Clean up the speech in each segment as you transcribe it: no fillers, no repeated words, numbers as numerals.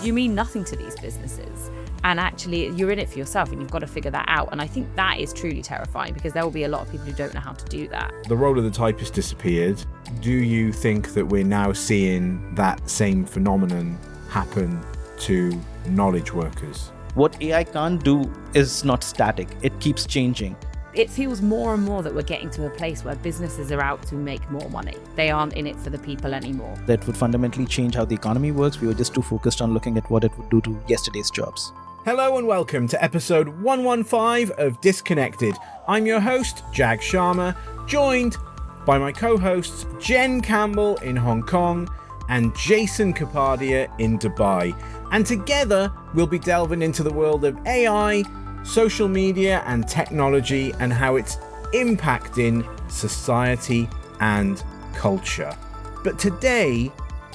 you mean nothing to these businesses. And actually, you're in it for yourself and you've got to figure that out. And I think that is truly terrifying because there will be a lot of people who don't know how to do that. The role of the typist disappeared. Do you think that we're now seeing that same phenomenon happen to knowledge workers? What AI can't do is not static. It keeps changing. It feels more and more that we're getting to a place where businesses are out to make more money. They aren't in it for the people anymore. That would fundamentally change how the economy works. We were just too focused on looking at what it would do to yesterday's jobs. Hello and welcome to episode 115 of Disconnected. I'm your host, Jag Sharma, joined by my co-hosts Jen Campbell in Hong Kong and Jason Kapadia in Dubai. And together we'll be delving into the world of AI, social media and technology and how it's impacting society and culture. But today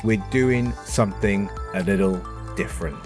we're doing something a little different.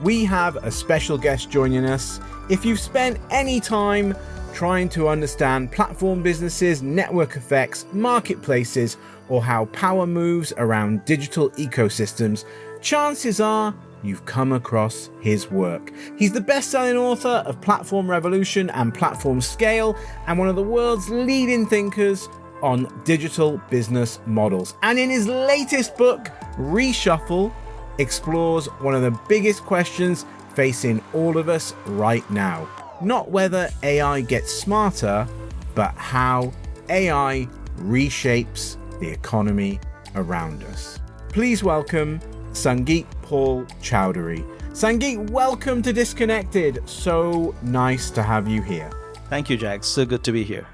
We have a special guest joining us. If you've spent any time trying to understand platform businesses, network effects, marketplaces, or how power moves around digital ecosystems, chances are you've come across his work. He's the best-selling author of Platform Revolution and Platform Scale, and one of the world's leading thinkers on digital business models. And in his latest book, Reshuffle, explores one of the biggest questions facing all of us right now. Not whether AI gets smarter, but how AI reshapes the economy around us. Please welcome Sangeet Paul Choudary. Sangeet, welcome to Disconnected. So nice to have you here. Thank you, Jack. So good to be here.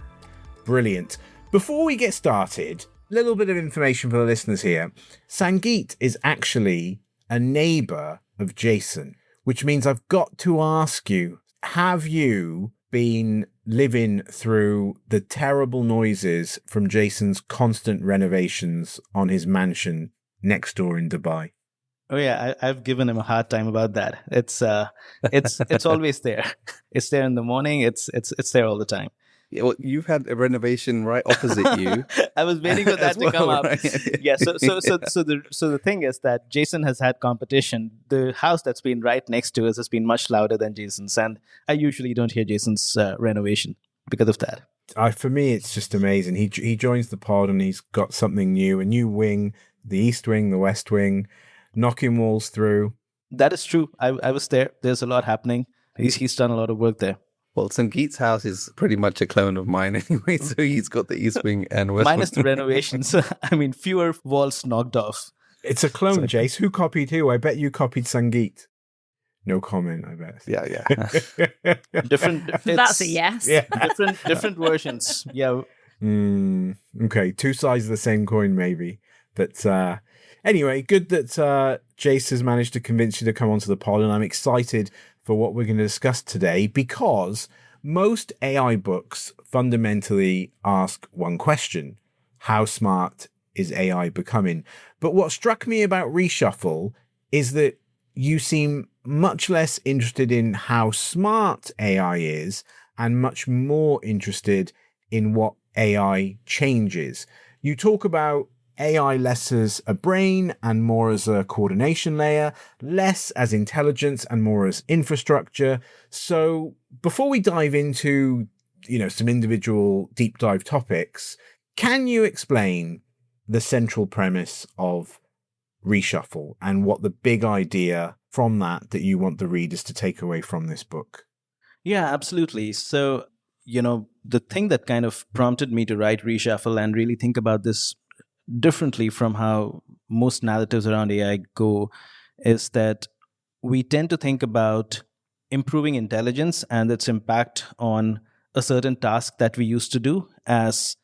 Brilliant. Before we get started, a little bit of information for the listeners here. Sangeet is actually a neighbor of Jason, which means I've got to ask you, have you been living through the terrible noises from Jason's constant renovations on his mansion next door in Dubai? Oh yeah, I've given him a hard time about that. It's always there. It's there in the morning. It's there all the time. Yeah, well, you've had a renovation right opposite you. I was waiting for that to come up. Right? Yeah. So the thing is that Jason has had competition. The house that's been right next to us has been much louder than Jason's, and I usually don't hear Jason's renovation because of that. For me, it's just amazing. He joins the pod and he's got something new, a new wing, the East Wing, the West Wing, knocking walls through. That is true. I was there. There's a lot happening. He's done a lot of work there. Well, Sangeet's house is pretty much a clone of mine anyway, so he's got the East Wing and West Minus Wing. the renovations. I mean, fewer walls knocked off. It's a clone, Jace. Who copied who? I bet you copied Sangeet. No comment, I bet. Yeah. Different. That's a yes. Yeah. Different versions. Yeah. Okay, two sides of the same coin, maybe. But anyway, good that Jace has managed to convince you to come onto the pod, and I'm excited for what we're going to discuss today, because most AI books fundamentally ask one question: how smart is AI becoming? But what struck me about Reshuffle is that you seem much less interested in how smart AI is and much more interested in what AI changes. You talk about AI less as a brain and more as a coordination layer, less as intelligence and more as infrastructure. So before we dive into, some individual deep dive topics, can you explain the central premise of Reshuffle and what the big idea from that you want the readers to take away from this book? Yeah, absolutely. So, the thing that kind of prompted me to write Reshuffle and really think about this differently from how most narratives around AI go is that we tend to think about improving intelligence and its impact on a certain task that we used to do as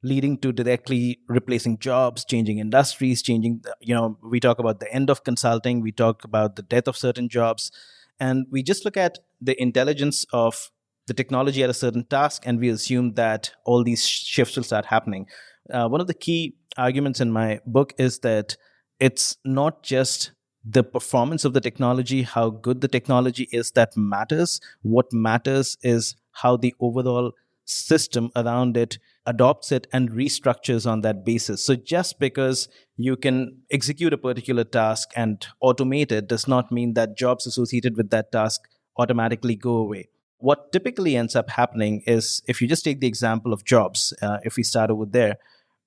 leading to directly replacing jobs, changing industries, we talk about the end of consulting, we talk about the death of certain jobs, and we just look at the intelligence of the technology at a certain task and we assume that all these shifts will start happening. One of the key arguments in my book is that it's not just the performance of the technology, how good the technology is that matters. What matters is how the overall system around it adopts it and restructures on that basis. So just because you can execute a particular task and automate it does not mean that jobs associated with that task automatically go away. What typically ends up happening is, if you just take the example of jobs, if we start over there,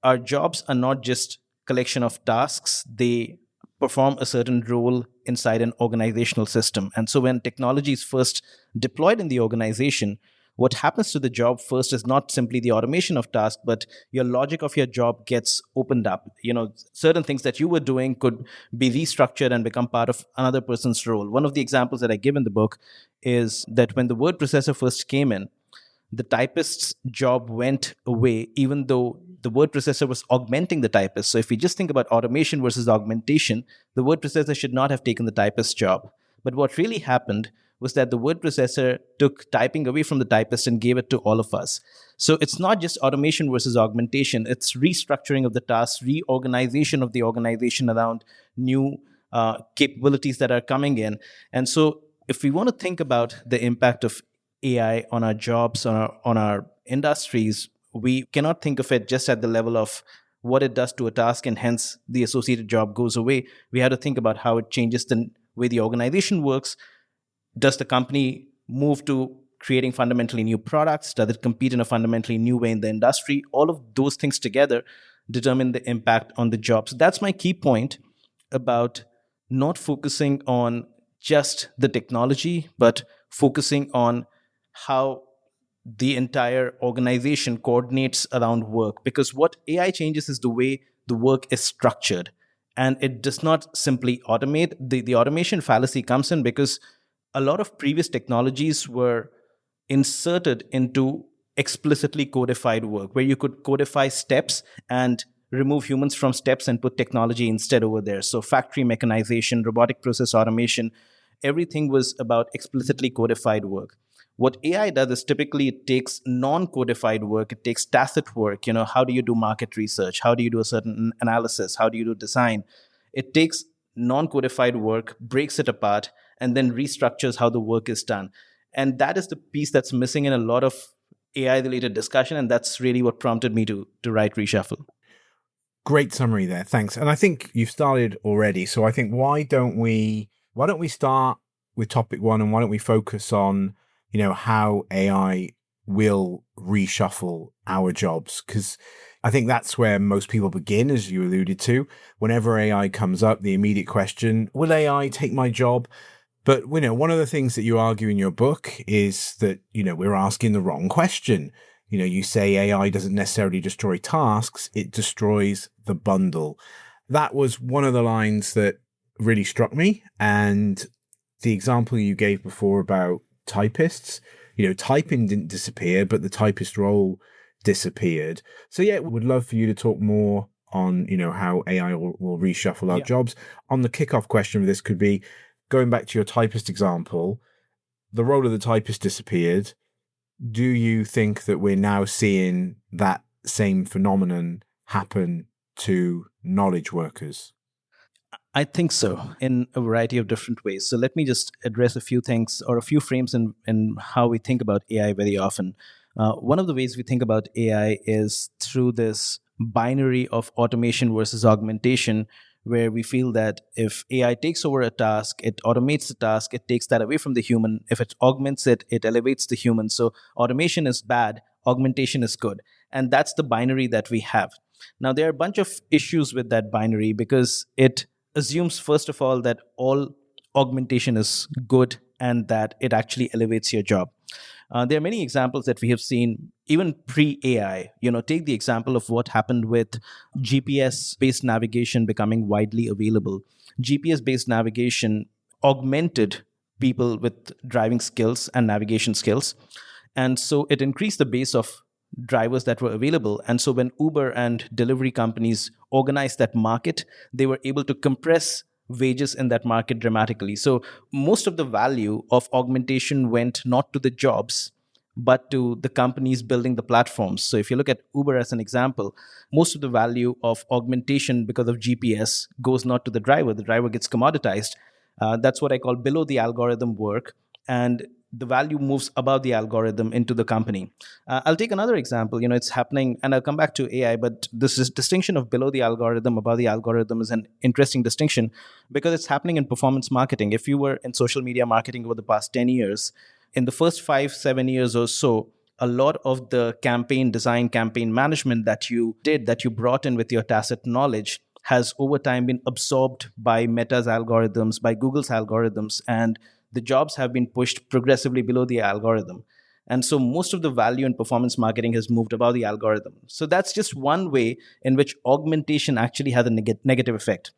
our jobs are not just collection of tasks. They perform a certain role inside an organizational system. And so when technology is first deployed in the organization, what happens to the job first is not simply the automation of tasks, but your logic of your job gets opened up. Certain things that you were doing could be restructured and become part of another person's role. One of the examples that I give in the book is that when the word processor first came in, the typist's job went away, even though the word processor was augmenting the typist. So if we just think about automation versus augmentation, the word processor should not have taken the typist's job. But what really happened was that the word processor took typing away from the typist and gave it to all of us. So it's not just automation versus augmentation, it's restructuring of the task, reorganization of the organization around new capabilities that are coming in. And so if we want to think about the impact of AI on our jobs, on our industries, we cannot think of it just at the level of what it does to a task and hence the associated job goes away. We have to think about how it changes the way the organization works. Does the company move to creating fundamentally new products? Does it compete in a fundamentally new way in the industry? All of those things together determine the impact on the job. So that's my key point about not focusing on just the technology, but focusing on how the entire organization coordinates around work. Because what AI changes is the way the work is structured. And it does not simply automate. The automation fallacy comes in because a lot of previous technologies were inserted into explicitly codified work, where you could codify steps and remove humans from steps and put technology instead over there. So factory mechanization, robotic process automation, everything was about explicitly codified work. What AI does is typically it takes non-codified work, it takes tacit work. How do you do market research? How do you do a certain analysis? How do you do design? It takes non-codified work, breaks it apart, and then restructures how the work is done. And that is the piece that's missing in a lot of AI-related discussion, and that's really what prompted me to write Reshuffle. Great summary there, thanks. And I think you've started already, so I think why don't we start with topic one, and why don't we focus on how AI will reshuffle our jobs? Because I think that's where most people begin, as you alluded to. Whenever AI comes up, the immediate question, will AI take my job? But, one of the things that you argue in your book is that, we're asking the wrong question. You say AI doesn't necessarily destroy tasks, it destroys the bundle. That was one of the lines that really struck me. And the example you gave before about typists, typing didn't disappear, but the typist role disappeared. So yeah, would love for you to talk more on, how AI will reshuffle our jobs. On the kickoff question of this could be, going back to your typist example, the role of the typist disappeared. Do you think that we're now seeing that same phenomenon happen to knowledge workers? I think so, in a variety of different ways. So let me just address a few things or a few frames in how we think about AI very often. One of the ways we think about AI is through this binary of automation versus augmentation, where we feel that if AI takes over a task, it automates the task, it takes that away from the human. If it augments it, it elevates the human. So automation is bad, augmentation is good. And that's the binary that we have. Now, there are a bunch of issues with that binary because it assumes, first of all, that all augmentation is good and that it actually elevates your job. There are many examples that we have seen even pre-AI. Take the example of what happened with GPS-based navigation becoming widely available. GPS-based navigation augmented people with driving skills and navigation skills. And so it increased the base of drivers that were available. And so when Uber and delivery companies organized that market, they were able to compress wages in that market dramatically. So most of the value of augmentation went not to the jobs, but to the companies building the platforms. So if you look at Uber as an example, most of the value of augmentation because of GPS goes not to the driver. The driver gets commoditized. That's what I call below the algorithm work. And the value moves above the algorithm into the company. I'll take another example. It's happening, and I'll come back to AI, but this is distinction of below the algorithm, above the algorithm is an interesting distinction because it's happening in performance marketing. If you were in social media marketing over the past 10 years, in the first 5-7 years or so, a lot of the campaign design, campaign management that you did, that you brought in with your tacit knowledge, has over time been absorbed by Meta's algorithms, by Google's algorithms, and the jobs have been pushed progressively below the algorithm. And so most of the value in performance marketing has moved above the algorithm. So that's just one way in which augmentation actually has a negative effect,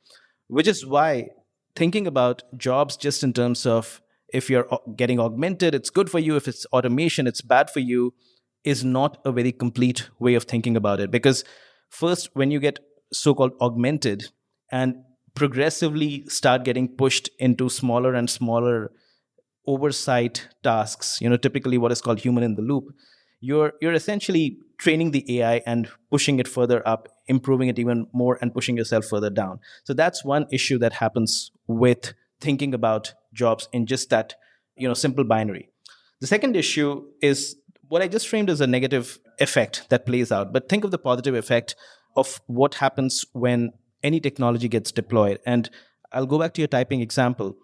which is why thinking about jobs just in terms of if you're getting augmented, it's good for you. If it's automation, it's bad for you, is not a very complete way of thinking about it. Because first, when you get so-called augmented and progressively start getting pushed into smaller and smaller oversight tasks, typically what is called human in the loop, you're essentially training the AI and pushing it further up, improving it even more, and pushing yourself further down. So that's one issue that happens with thinking about jobs in just that, simple binary. The second issue is what I just framed as a negative effect that plays out. But think of the positive effect of what happens when any technology gets deployed. And I'll go back to your typing example.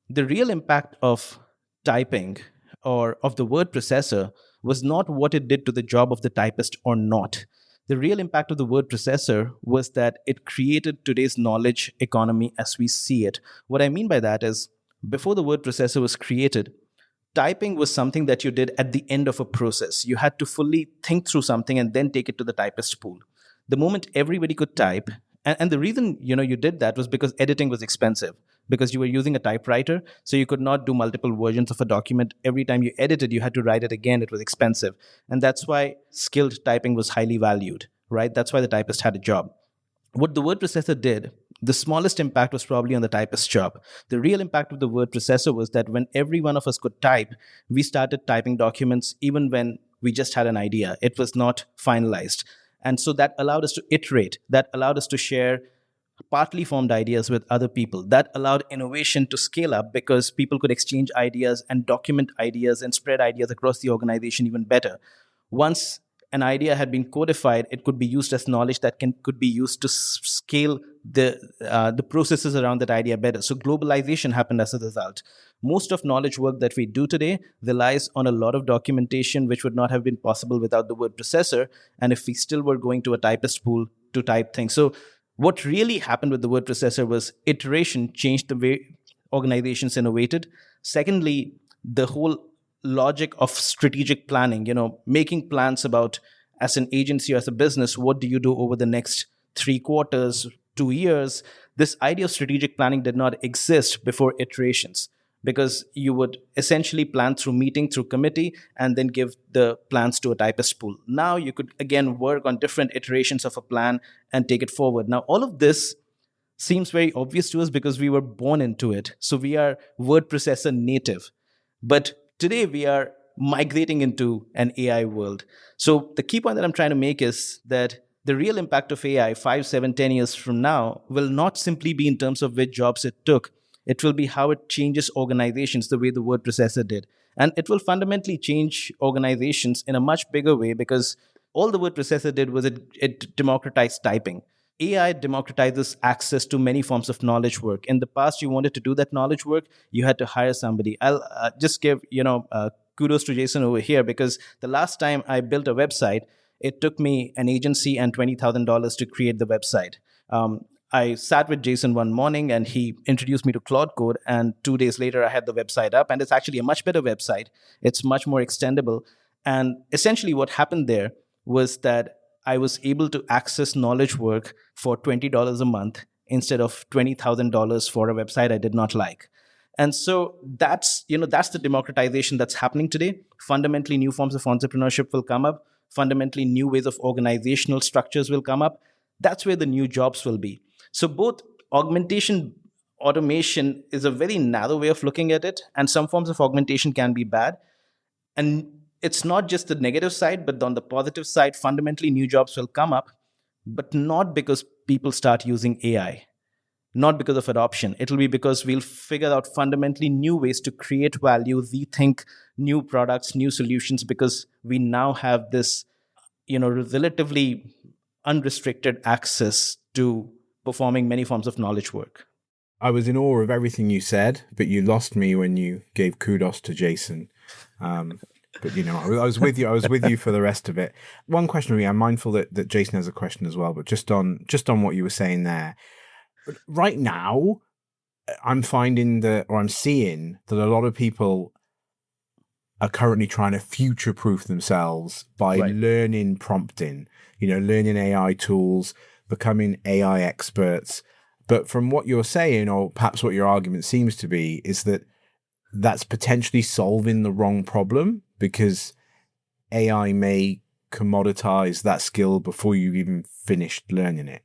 The real impact of typing or of the word processor was not what it did to the job of the typist or not. The real impact of the word processor was that it created today's knowledge economy as we see it. What I mean by that is, before the word processor was created, typing was something that you did at the end of a process. You had to fully think through something and then take it to the typist pool. The moment everybody could type, and the reason you did that was because editing was expensive, because you were using a typewriter, so you could not do multiple versions of a document. Every time you edited, you had to write it again. It was expensive. And that's why skilled typing was highly valued, right? That's why the typist had a job. What the word processor did, the smallest impact was probably on the typist's job. The real impact of the word processor was that when every one of us could type, we started typing documents even when we just had an idea. It was not finalized. And so that allowed us to iterate. That allowed us to share partly formed ideas with other people. That allowed innovation to scale up because people could exchange ideas and document ideas and spread ideas across the organization even better. Once an idea had been codified, it could be used as knowledge that could be used to scale the processes around that idea better. So globalization happened as a result. Most of knowledge work that we do today relies on a lot of documentation, which would not have been possible without the word processor, and if we still were going to a typist pool to type things. So what really happened with the word processor was iteration changed the way organizations innovated. Secondly, the whole logic of strategic planning, making plans about, as an agency or as a business, what do you do over the next 3 quarters, 2 years? This idea of strategic planning did not exist before iterations, because you would essentially plan through meeting, through committee, and then give the plans to a typist pool. Now you could again work on different iterations of a plan and take it forward. Now all of this seems very obvious to us because we were born into it. So we are word processor native. But today we are migrating into an AI world. So the key point that I'm trying to make is that the real impact of AI 5, 7, 10 years from now will not simply be in terms of which jobs it took. It will be how it changes organizations the way the word processor did. And it will fundamentally change organizations in a much bigger way, because all the word processor did was it democratized typing. AI democratizes access to many forms of knowledge work. In the past, you wanted to do that knowledge work, you had to hire somebody. I'll just give kudos to Jason over here, because the last time I built a website, it took me an agency and $20,000 to create the website. I sat with Jason one morning and he introduced me to Claude Code, and 2 days later I had the website up, and it's actually a much better website. It's much more extendable. And essentially what happened there was that I was able to access knowledge work for $20 a month instead of $20,000 for a website I did not like. And so that's the democratization that's happening today. Fundamentally, new forms of entrepreneurship will come up. Fundamentally, new ways of organizational structures will come up. That's where the new jobs will be. So both augmentation, automation is a very narrow way of looking at it, and some forms of augmentation can be bad. And it's not just the negative side, but on the positive side, fundamentally new jobs will come up, but not because people start using AI. not because of adoption. It'll be because we'll figure out fundamentally new ways to create value, rethink new products, new solutions, because we now have this, relatively unrestricted access to performing many forms of knowledge work. I was in awe of everything you said, but you lost me when you gave kudos to Jason. But I was with you. I was with you for the rest of it. One question, I'm mindful that Jason has a question as well, but just on what you were saying there. Right now, I'm seeing that a lot of people are currently trying to future-proof themselves by learning prompting, learning AI tools, becoming AI experts. But from what you're saying, or perhaps what your argument seems to be, is that that's potentially solving the wrong problem, because AI may commoditize that skill before you've even finished learning it.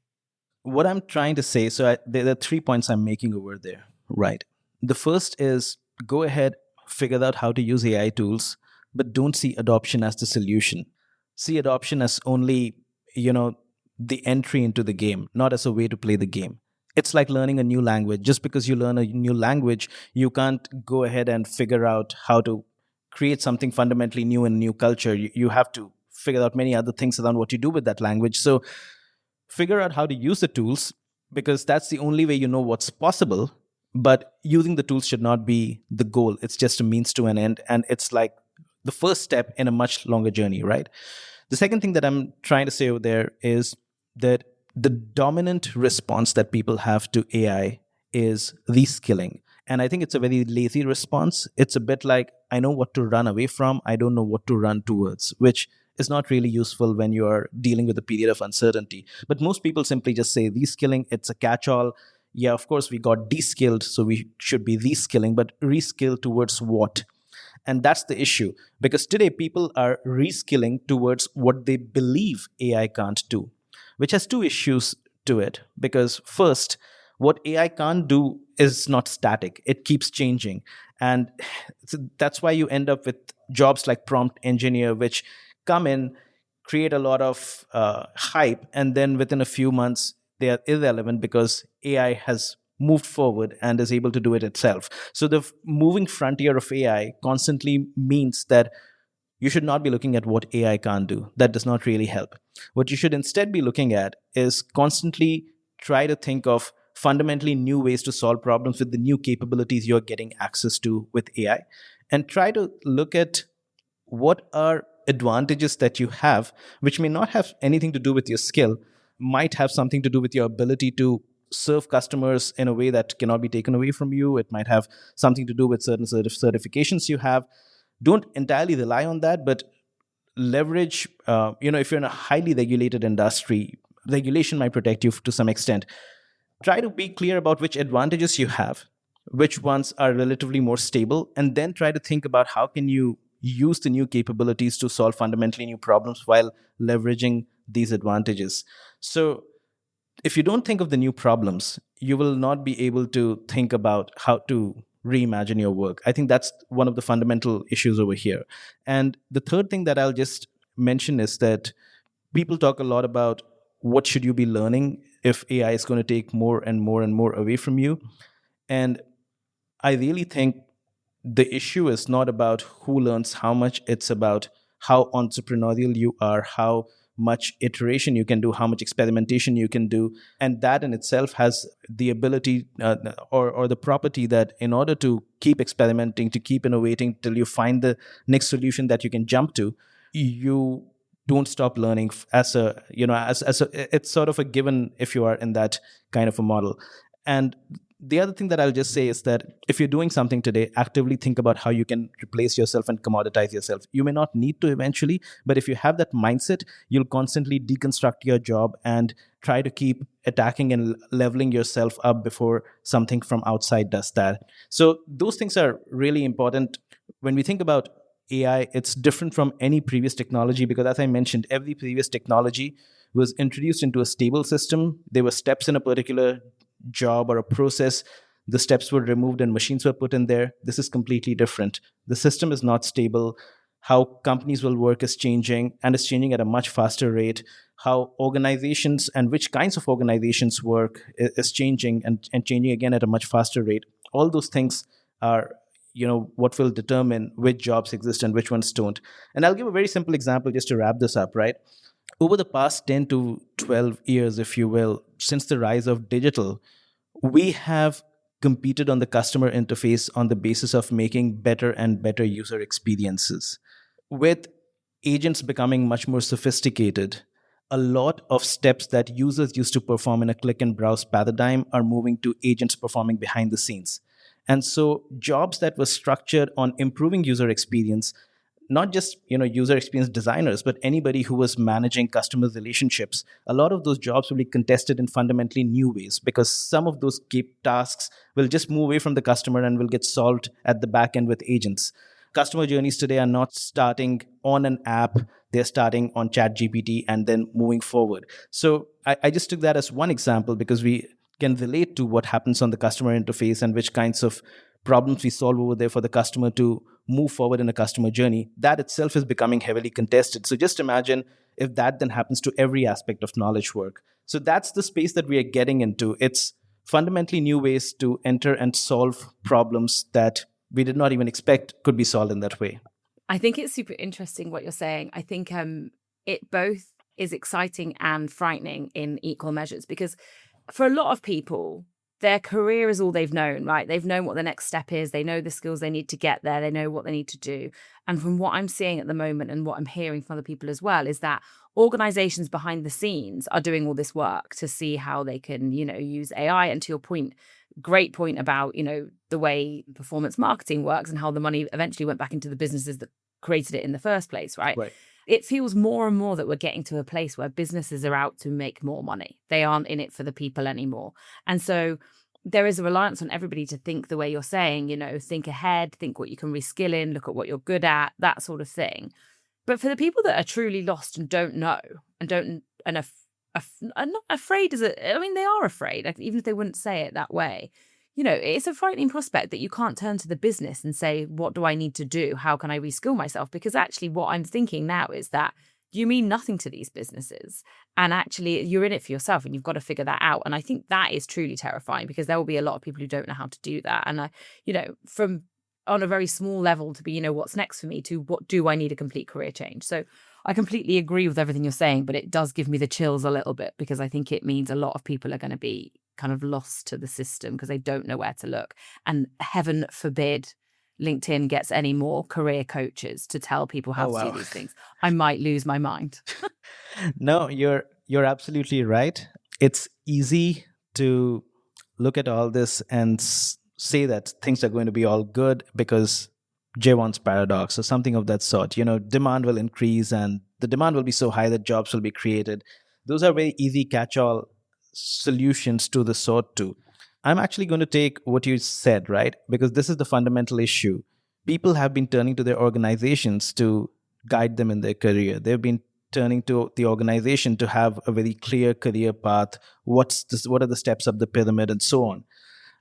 What I'm trying to say, there are 3 points I'm making over there, right? The first is, go ahead, figure out how to use AI tools, but don't see adoption as the solution. See adoption as only, the entry into the game, not as a way to play the game. It's like learning a new language. Just because you learn a new language, you can't go ahead and figure out how to create something fundamentally new in a new culture. You have to figure out many other things around what you do with that language. So figure out how to use the tools, because that's the only way you know what's possible. But using the tools should not be the goal. It's just a means to an end. And it's like the first step in a much longer journey, right? The second thing that I'm trying to say over there is that the dominant response that people have to AI is reskilling. And I think it's a very lazy response. It's a bit like, I know what to run away from, I don't know what to run towards, which is not really useful when you're dealing with a period of uncertainty. But most people simply just say reskilling, it's a catch-all. Yeah, of course, we got de-skilled, so we should be reskilling, but reskill towards what? And that's the issue, because today people are reskilling towards what they believe AI can't do, which has two issues to it. Because first, what AI can't do is not static. It keeps changing. And that's why you end up with jobs like prompt engineer, which come in, create a lot of hype, and then within a few months, they are irrelevant because AI has moved forward and is able to do it itself. So the moving frontier of AI constantly means that you should not be looking at what AI can't do. That does not really help. What you should instead be looking at is constantly try to think of fundamentally new ways to solve problems with the new capabilities you're getting access to with AI, and try to look at what are advantages that you have, which may not have anything to do with your skill, might have something to do with your ability to serve customers in a way that cannot be taken away from you. It might have something to do with certain certifications you have. Don't entirely rely on that, but leverage, if you're in a highly regulated industry, regulation might protect you to some extent. Try to be clear about which advantages you have, which ones are relatively more stable, and then try to think about how can you use the new capabilities to solve fundamentally new problems while leveraging these advantages. So if you don't think of the new problems, you will not be able to think about how to reimagine your work. I think that's one of the fundamental issues over here. And the third thing that I'll just mention is that people talk a lot about what should you be learning if AI is going to take more and more and more away from you. And I really think the issue is not about who learns how much, it's about how entrepreneurial you are, how much iteration you can do, how much experimentation you can do. And that in itself has the ability or the property that in order to keep experimenting, to keep innovating till you find the next solution that you can jump to, you don't stop learning it's sort of a given if you are in that kind of a model. And the other thing that I'll just say is that if you're doing something today, actively think about how you can replace yourself and commoditize yourself. You may not need to eventually, but if you have that mindset, you'll constantly deconstruct your job and try to keep attacking and leveling yourself up before something from outside does that. So those things are really important. When we think about AI, it's different from any previous technology because, as I mentioned, every previous technology was introduced into a stable system. There were steps in a particular job or a process. The steps were removed and machines were put in there. This is completely different. The system is not stable. How companies will work is changing, and it's changing at a much faster rate. how organizations and which kinds of organizations work is changing and changing again at a much faster rate. All those things are what will determine which jobs exist and which ones don't. And I'll give a very simple example just to wrap this up, right? Over the past 10 to 12 years, if you will, since the rise of digital, we have competed on the customer interface on the basis of making better and better user experiences. With agents becoming much more sophisticated, a lot of steps that users used to perform in a click and browse paradigm are moving to agents performing behind the scenes. And so jobs that were structured on improving user experience, not just user experience designers, but anybody who was managing customer relationships, a lot of those jobs will be contested in fundamentally new ways, because some of those key tasks will just move away from the customer and will get solved at the back end with agents. Customer journeys today are not starting on an app, they're starting on ChatGPT and then moving forward. So I just took that as one example because we can relate to what happens on the customer interface and which kinds of problems we solve over there for the customer to move forward in a customer journey. That itself is becoming heavily contested. So just imagine if that then happens to every aspect of knowledge work. So that's the space that we are getting into. It's fundamentally new ways to enter and solve problems that we did not even expect could be solved in that way. I think it's super interesting what you're saying. I think it both is exciting and frightening in equal measures, because for a lot of people, their career is all they've known, right? They've known what the next step is. They know the skills they need to get there. They know what they need to do. And from what I'm seeing at the moment and what I'm hearing from other people as well, is that organizations behind the scenes are doing all this work to see how they can, use AI. And to your point, great point about, the way performance marketing works and how the money eventually went back into the businesses that created it in the first place, right? It feels more and more that we're getting to a place where businesses are out to make more money. They aren't in it for the people anymore. And so there is a reliance on everybody to think the way you're saying, think ahead, think what you can reskill in, look at what you're good at, that sort of thing. But for the people that are truly lost and don't know and are not afraid, they are afraid, even if they wouldn't say it that way. It's a frightening prospect that you can't turn to the business and say, what do I need to do? How can I reskill myself? Because actually what I'm thinking now is that you mean nothing to these businesses. And actually you're in it for yourself and you've got to figure that out. And I think that is truly terrifying, because there will be a lot of people who don't know how to do that. And from on a very small level to be, what's next for me, to what do I need a complete career change? So I completely agree with everything you're saying, but it does give me the chills a little bit, because I think it means a lot of people are going to be kind of lost to the system because they don't know where to look. And heaven forbid LinkedIn gets any more career coaches to tell people how to do these things. I might lose my mind. No, you're absolutely right. It's easy to look at all this and say that things are going to be all good because Jevon's paradox or something of that sort. Demand will increase and the demand will be so high that jobs will be created. Those are very easy catch-all solutions to the sort too. I'm actually going to take what you said, right? Because this is the fundamental issue. People have been turning to their organizations to guide them in their career. They've been turning to the organization to have a very clear career path. What are the steps up the pyramid and so on.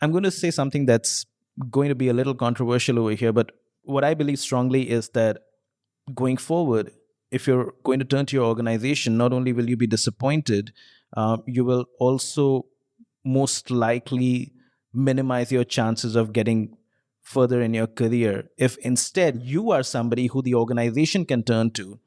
I'm going to say something that's going to be a little controversial over here, but what I believe strongly is that going forward, if you're going to turn to your organization, not only will you be disappointed, you will also most likely minimize your chances of getting further in your career if instead you are somebody who the organization can turn to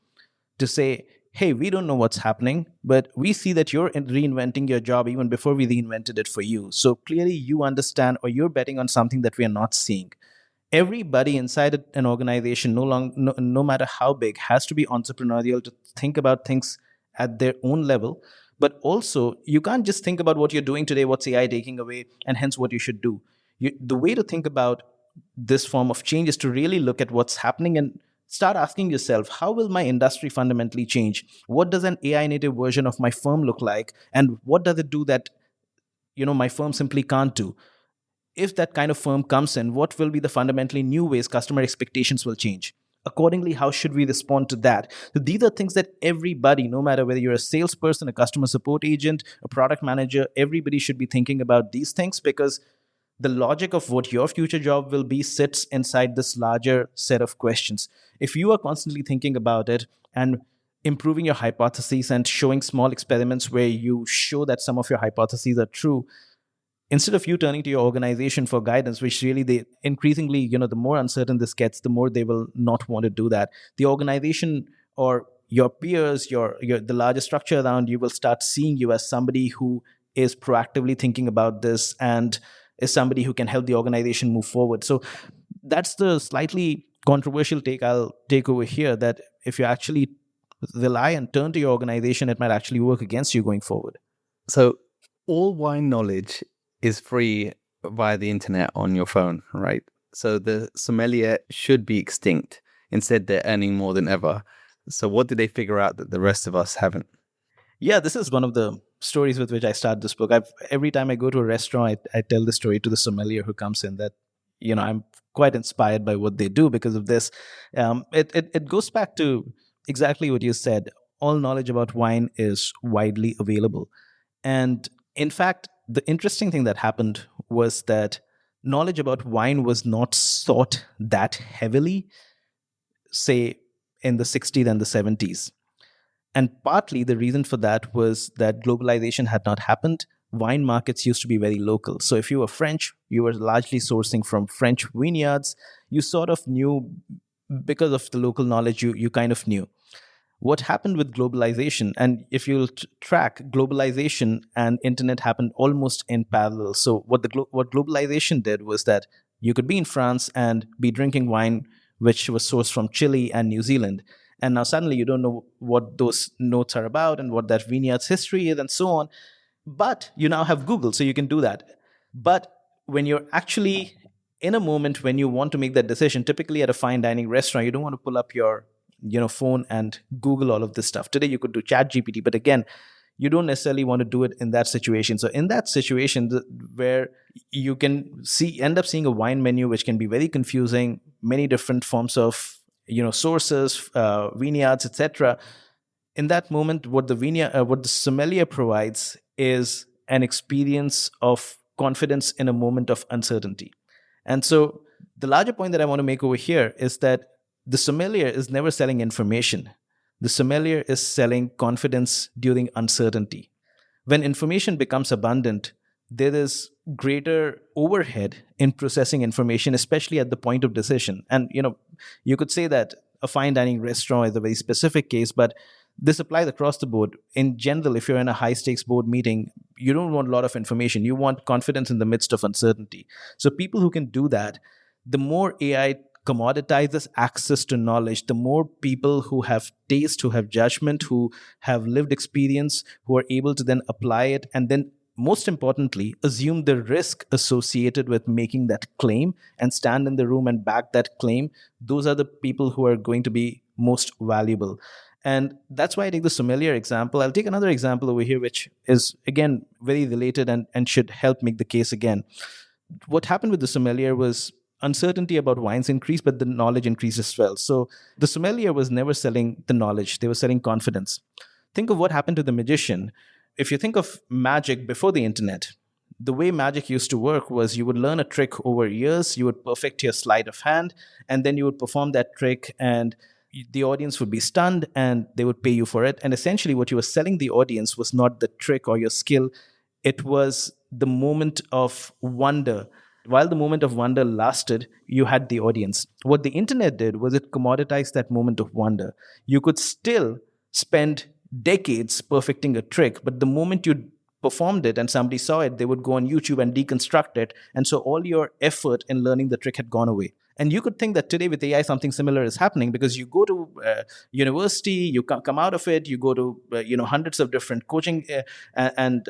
say, hey, we don't know what's happening, but we see that you're reinventing your job even before we reinvented it for you. So clearly you understand, or you're betting on something that we are not seeing. Everybody inside an organization, no matter how big, has to be entrepreneurial to think about things at their own level. But also, you can't just think about what you're doing today, what's AI taking away, and hence what you should do. The way to think about this form of change is to really look at what's happening and start asking yourself, how will my industry fundamentally change? What does an AI native version of my firm look like? And what does it do that my firm simply can't do? If that kind of firm comes in, what will be the fundamentally new ways customer expectations will change? Accordingly, how should we respond to that? So these are things that everybody, no matter whether you're a salesperson, a customer support agent, a product manager, everybody should be thinking about these things, because the logic of what your future job will be sits inside this larger set of questions. If you are constantly thinking about it and improving your hypotheses and showing small experiments where you show that some of your hypotheses are true, instead of you turning to your organization for guidance, which really they increasingly, the more uncertain this gets, the more they will not want to do that. The organization or your peers, your the larger structure around you will start seeing you as somebody who is proactively thinking about this and is somebody who can help the organization move forward. So that's the slightly controversial take I'll take over here, that if you actually rely and turn to your organization, it might actually work against you going forward. So all wine knowledge is free via the internet on your phone, right? So the sommelier should be extinct. Instead, they're earning more than ever. So what did they figure out that the rest of us haven't? Yeah, this is one of the stories with which I start this book. Every time I go to a restaurant, I tell the story to the sommelier who comes in that, I'm quite inspired by what they do because of this. It goes back to exactly what you said. All knowledge about wine is widely available. And in fact, the interesting thing that happened was that knowledge about wine was not sought that heavily, say, in the 60s and the 70s. And partly the reason for that was that globalization had not happened. Wine markets used to be very local. So if you were French, you were largely sourcing from French vineyards. You sort of knew, because of the local knowledge, you kind of knew. What happened with globalization, and if you'll track, globalization and internet happened almost in parallel. So what globalization did was that you could be in France and be drinking wine which was sourced from Chile and New Zealand. And now suddenly you don't know what those notes are about and what that vineyard's history is and so on. But you now have Google, so you can do that. But when you're actually in a moment when you want to make that decision, typically at a fine dining restaurant, you don't want to pull up your phone and Google all of this stuff. Today you could do Chat GPT, but again, you don't necessarily want to do it in that situation. So in that situation, where you can end up seeing a wine menu which can be very confusing, many different forms of sources, vineyards, etc. In that moment, what the sommelier provides is an experience of confidence in a moment of uncertainty. And so the larger point that I want to make over here is that the sommelier is never selling information. The sommelier is selling confidence during uncertainty. When information becomes abundant, there is greater overhead in processing information, especially at the point of decision. And you could say that a fine dining restaurant is a very specific case, but this applies across the board. In general, if you're in a high stakes board meeting, you don't want a lot of information. You want confidence in the midst of uncertainty. So people who can do that, the more AI commoditizes access to knowledge, the more people who have taste, who have judgment, who have lived experience, who are able to then apply it, and then most importantly, assume the risk associated with making that claim and stand in the room and back that claim. Those are the people who are going to be most valuable. And that's why I take the sommelier example. I'll take another example over here, which is, again, very related and should help make the case again. What happened with the sommelier was uncertainty about wines increased, but the knowledge increased as well. So the sommelier was never selling the knowledge. They were selling confidence. Think of what happened to the magician. If you think of magic before the internet, the way magic used to work was you would learn a trick over years, you would perfect your sleight of hand, and then you would perform that trick, and the audience would be stunned and they would pay you for it. And essentially what you were selling the audience was not the trick or your skill. It was the moment of wonder. While the moment of wonder lasted, you had the audience. What the internet did was it commoditized that moment of wonder. You could still spend decades perfecting a trick, but the moment you performed it and somebody saw it, they would go on YouTube and deconstruct it. And so all your effort in learning the trick had gone away. And you could think that today with AI, something similar is happening, because you go to university, you come out of it, you go to hundreds of different coaching and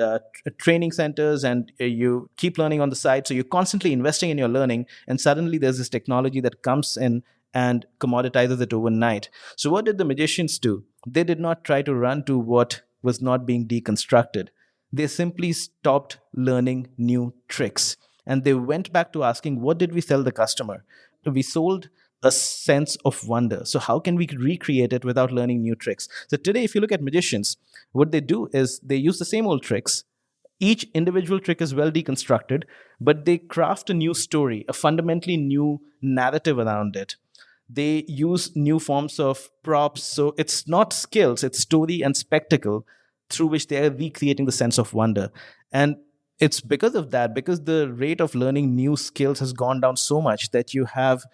training centers, and you keep learning on the side. So you're constantly investing in your learning, and suddenly there's this technology that comes in and commoditizes it overnight. So what did the magicians do? They did not try to run to what was not being deconstructed. They simply stopped learning new tricks. And they went back to asking, what did we sell the customer? We sold a sense of wonder. So how can we recreate it without learning new tricks? So today, if you look at magicians, what they do is they use the same old tricks. Each individual trick is well deconstructed, but they craft a new story, a fundamentally new narrative around it. They use new forms of props. So it's not skills, it's story and spectacle through which they are recreating the sense of wonder. And it's because of that, because the rate of learning new skills has gone down so much, that you have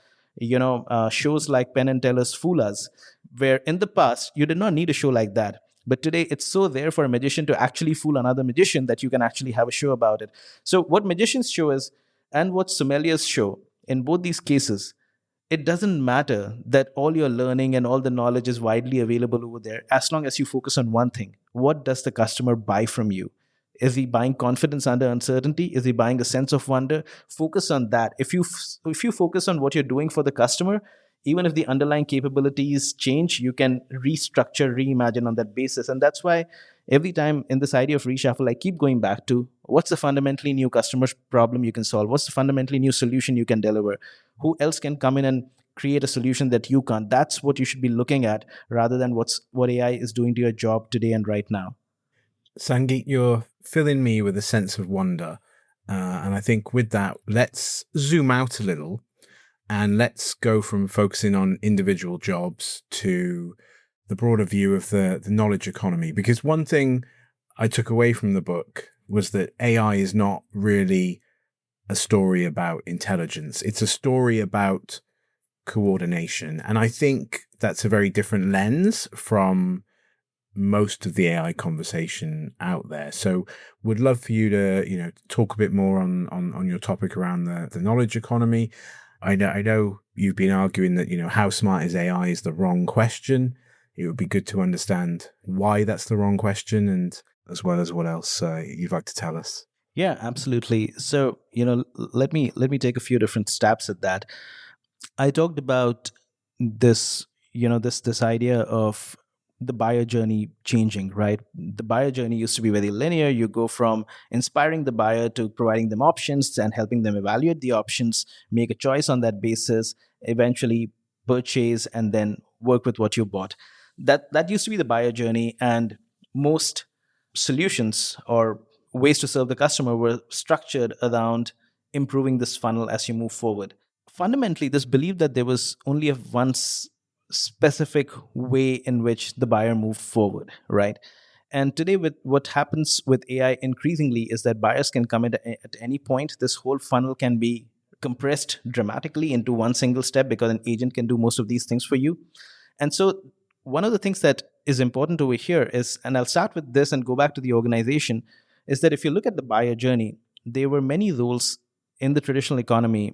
shows like Penn and Teller's Fool Us, where in the past you did not need a show like that, but today it's so there for a magician to actually fool another magician that you can actually have a show about it. So what magicians show is, and what sommeliers show, in both these cases, it doesn't matter that all your learning and all the knowledge is widely available over there, as long as you focus on one thing. What does the customer buy from you? Is he buying confidence under uncertainty? Is he buying a sense of wonder? Focus on that. If you focus on what you're doing for the customer, even if the underlying capabilities change, you can restructure, reimagine on that basis. And that's why every time in this idea of reshuffle, I keep going back to, what's the fundamentally new customer problem you can solve? What's the fundamentally new solution you can deliver? Who else can come in and create a solution that you can't? That's what you should be looking at, rather than what AI is doing to your job today and right now. Sangeet, you're filling me with a sense of wonder. And I think with that, let's zoom out a little and let's go from focusing on individual jobs to the broader view of the knowledge economy. Because one thing I took away from the book was that AI is not really a story about intelligence. It's a story about coordination. And I think that's a very different lens from most of the AI conversation out there. So would love for you to, talk a bit more on your topic around the knowledge economy. I know you've been arguing that, how smart is AI is the wrong question. It would be good to understand why that's the wrong question, and as well as what else you'd like to tell us. Yeah, absolutely. So, let me take a few different stabs at that. I talked about this, this idea of the buyer journey changing, right? The buyer journey used to be very linear. You go from inspiring the buyer to providing them options and helping them evaluate the options, make a choice on that basis, eventually purchase, and then work with what you bought. That used to be the buyer journey, and most solutions or ways to serve the customer were structured around improving this funnel as you move forward. Fundamentally, this belief that there was only one specific way in which the buyer moved forward, right? And today, with what happens with AI increasingly, is that buyers can come in at any point. This whole funnel can be compressed dramatically into one single step, because an agent can do most of these things for you. And so one of the things that is important over here is, and I'll start with this and go back to the organization, is that if you look at the buyer journey, there were many roles in the traditional economy,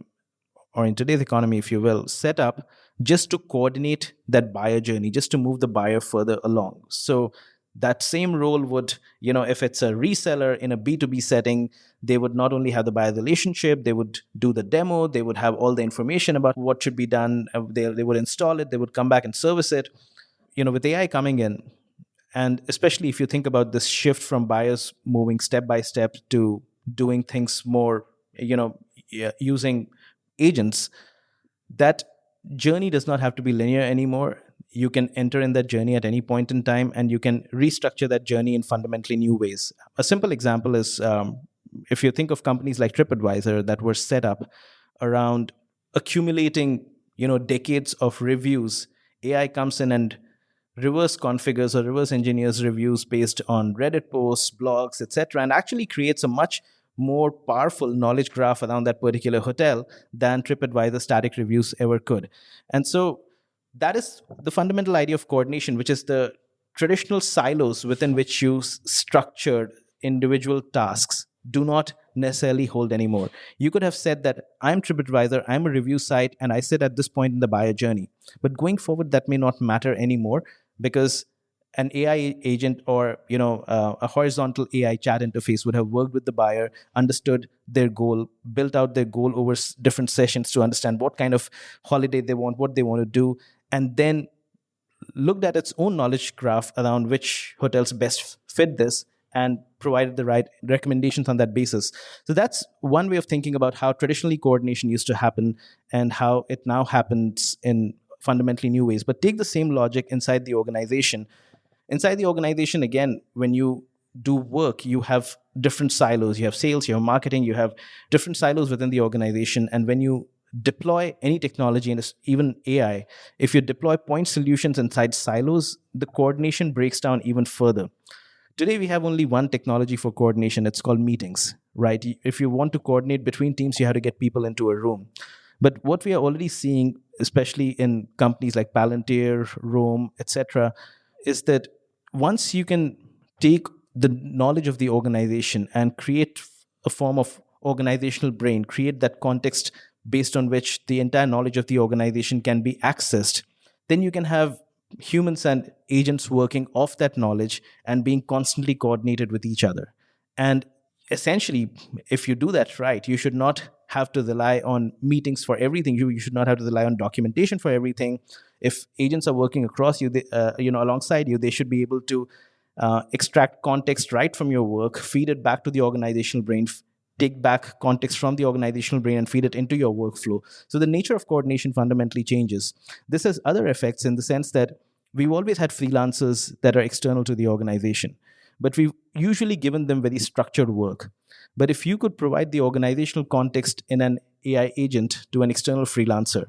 or in today's economy, if you will, set up just to coordinate that buyer journey, just to move the buyer further along. So that same role would, if it's a reseller in a B2B setting, they would not only have the buyer relationship, they would do the demo, they would have all the information about what should be done, they would install it, they would come back and service it. With AI coming in, and especially if you think about this shift from buyers moving step by step to doing things more, using agents, that journey does not have to be linear anymore. You can enter in that journey at any point in time, and you can restructure that journey in fundamentally new ways. A simple example is, if you think of companies like TripAdvisor that were set up around accumulating, decades of reviews, AI comes in and reverse configures or reverse engineers reviews based on Reddit posts, blogs, etc., and actually creates a much more powerful knowledge graph around that particular hotel than TripAdvisor static reviews ever could. And so that is the fundamental idea of coordination, which is the traditional silos within which you structured individual tasks do not necessarily hold anymore. You could have said that I'm TripAdvisor, I'm a review site, and I sit at this point in the buyer journey. But going forward, that may not matter anymore, because an AI agent or a horizontal AI chat interface would have worked with the buyer, understood their goal, built out their goal over different sessions to understand what kind of holiday they want, what they want to do, and then looked at its own knowledge graph around which hotels best fit this and provided the right recommendations on that basis. So that's one way of thinking about how traditionally coordination used to happen and how it now happens in fundamentally new ways. But take the same logic inside the organization. Inside the organization, again, when you do work, you have different silos. You have sales, you have marketing, you have different silos within the organization. And when you deploy any technology, and even AI, if you deploy point solutions inside silos, the coordination breaks down even further. Today, we have only one technology for coordination. It's called meetings, right? If you want to coordinate between teams, you have to get people into a room. But what we are already seeing, especially in companies like Palantir, Rome, etc., is that once you can take the knowledge of the organization and create a form of organizational brain, create that context based on which the entire knowledge of the organization can be accessed, then you can have humans and agents working off that knowledge and being constantly coordinated with each other. And essentially, if you do that right, you should not have to rely on meetings for everything. You should not have to rely on documentation for everything. If agents are working across you, alongside you, they should be able to extract context right from your work, feed it back to the organizational brain, take back context from the organizational brain and feed it into your workflow. So the nature of coordination fundamentally changes. This has other effects in the sense that we've always had freelancers that are external to the organization, but we've usually given them very structured work. But if you could provide the organizational context in an AI agent to an external freelancer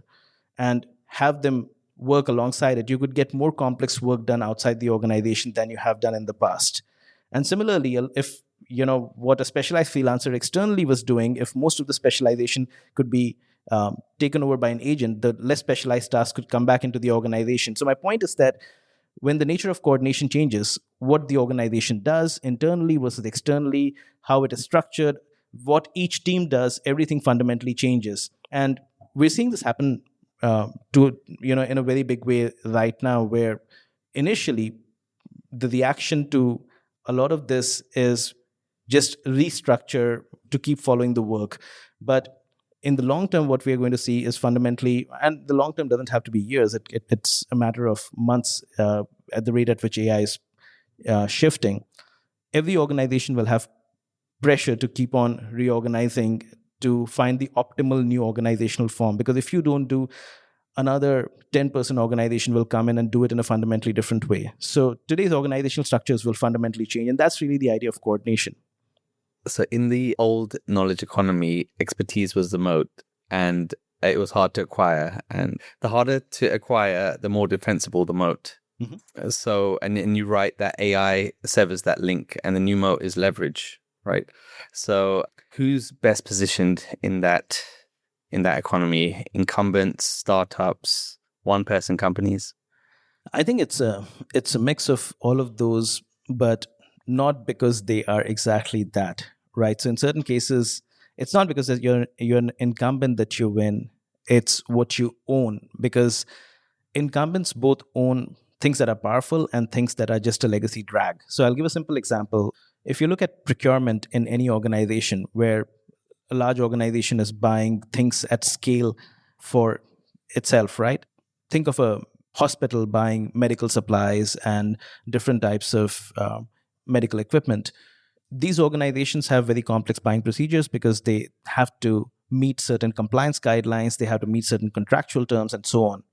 and have them work alongside it, you could get more complex work done outside the organization than you have done in the past. And similarly, if what a specialized freelancer externally was doing, if most of the specialization could be taken over by an agent, the less specialized tasks could come back into the organization. So my point is that when the nature of coordination changes, what the organization does internally versus externally, how it is structured, what each team does, everything fundamentally changes. And we're seeing this happen in a very big way right now, where initially the reaction to a lot of this is just restructure to keep following the work. But in the long term, what we're going to see is fundamentally, and the long term doesn't have to be years, it's a matter of months at the rate at which AI is shifting. Every organization will have pressure to keep on reorganizing to find the optimal new organizational form. Because if you don't do, another 10% organization will come in and do it in a fundamentally different way. So today's organizational structures will fundamentally change. And that's really the idea of coordination. So in the old knowledge economy, expertise was the moat and it was hard to acquire. And the harder to acquire, the more defensible the moat. Mm-hmm. So, and you write that AI severs that link and the new moat is leverage, right? So who's best positioned in that economy? Incumbents, startups, one-person companies? I think it's a mix of all of those, but not because they are exactly that, right? So in certain cases, it's not because you're an incumbent that you win. It's what you own, because incumbents both own things that are powerful and things that are just a legacy drag. So I'll give a simple example. If you look at procurement in any organization where a large organization is buying things at scale for itself, right? Think of a hospital buying medical supplies and different types of medical equipment. These organizations have very complex buying procedures because they have to meet certain compliance guidelines, they have to meet certain contractual terms, and so on.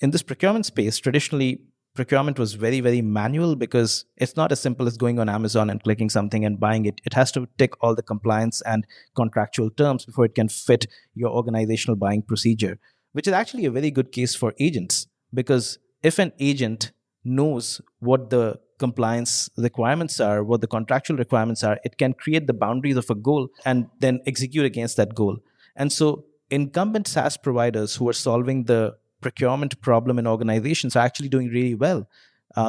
In this procurement space, traditionally, procurement was very, very manual because it's not as simple as going on Amazon and clicking something and buying it. It has to tick all the compliance and contractual terms before it can fit your organizational buying procedure, which is actually a very good case for agents. Because if an agent knows what the compliance requirements are, what the contractual requirements are, it can create the boundaries of a goal and then execute against that goal. And so incumbent SaaS providers who are solving the procurement problem in organizations are actually doing really well.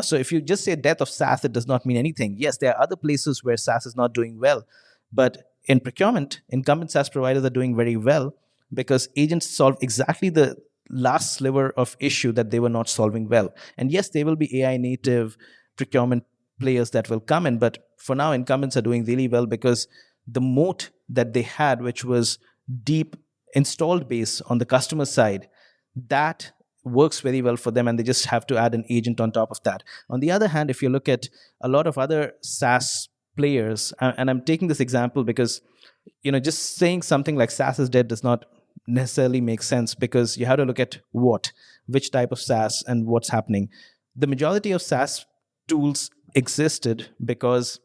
So if you just say death of SaaS, it does not mean anything. Yes, there are other places where SaaS is not doing well. But in procurement, incumbent SaaS providers are doing very well because agents solve exactly the last sliver of issue that they were not solving well. And yes, there will be AI native procurement players that will come in. But for now, incumbents are doing really well because the moat that they had, which was deep installed base on the customer side, that works very well for them, and they just have to add an agent on top of that. On the other hand, if you look at a lot of other SaaS players, and I'm taking this example because just saying something like SaaS is dead does not necessarily make sense, because you have to look at which type of SaaS and what's happening. The majority of SaaS tools existed because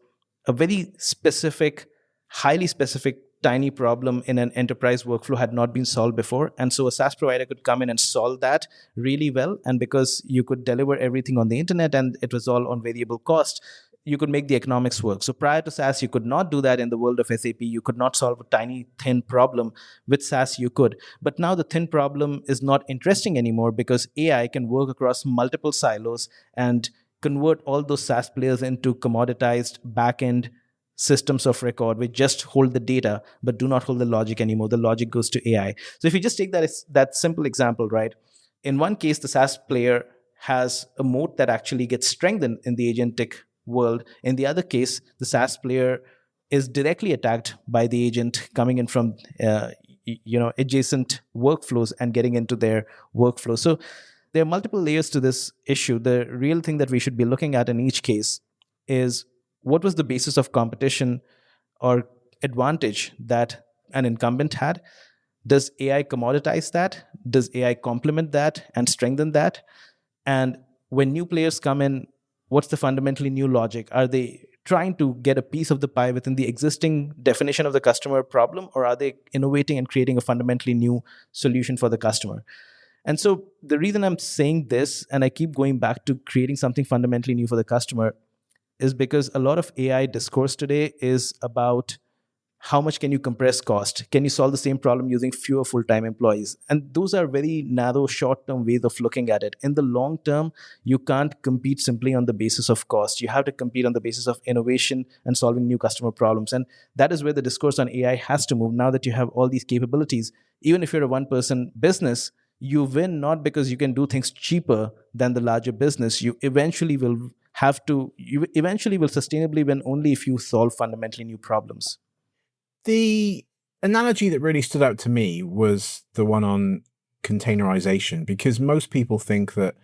a very specific, highly specific tiny problem in an enterprise workflow had not been solved before. And so a SaaS provider could come in and solve that really well. And because you could deliver everything on the internet and it was all on variable cost, you could make the economics work. So prior to SaaS, you could not do that in the world of SAP. You could not solve a tiny, thin problem. With SaaS, you could. But now the thin problem is not interesting anymore because AI can work across multiple silos and convert all those SaaS players into commoditized back-end systems of record which just hold the data but do not hold the logic anymore. The logic goes to AI. So if you just take that simple example, right? In one case, the SaaS player has a moat that actually gets strengthened in the agentic world. In the other case, the SaaS player is directly attacked by the agent coming in from adjacent workflows and getting into their workflow. So there are multiple layers to this issue. The real thing that we should be looking at in each case is what was the basis of competition or advantage that an incumbent had? Does AI commoditize that? Does AI complement that and strengthen that? And when new players come in, what's the fundamentally new logic? Are they trying to get a piece of the pie within the existing definition of the customer problem, or are they innovating and creating a fundamentally new solution for the customer? And so the reason I'm saying this, and I keep going back to creating something fundamentally new for the customer, is because a lot of AI discourse today is about how much can you compress cost? Can you solve the same problem using fewer full-time employees? And those are very narrow, short-term ways of looking at it. In the long term, you can't compete simply on the basis of cost. You have to compete on the basis of innovation and solving new customer problems. And that is where the discourse on AI has to move. Now that you have all these capabilities, even if you're a one-person business, you win not because you can do things cheaper than the larger business. You eventually will sustainably win only if you solve fundamentally new problems. The analogy that really stood out to me was the one on containerization, because most people think that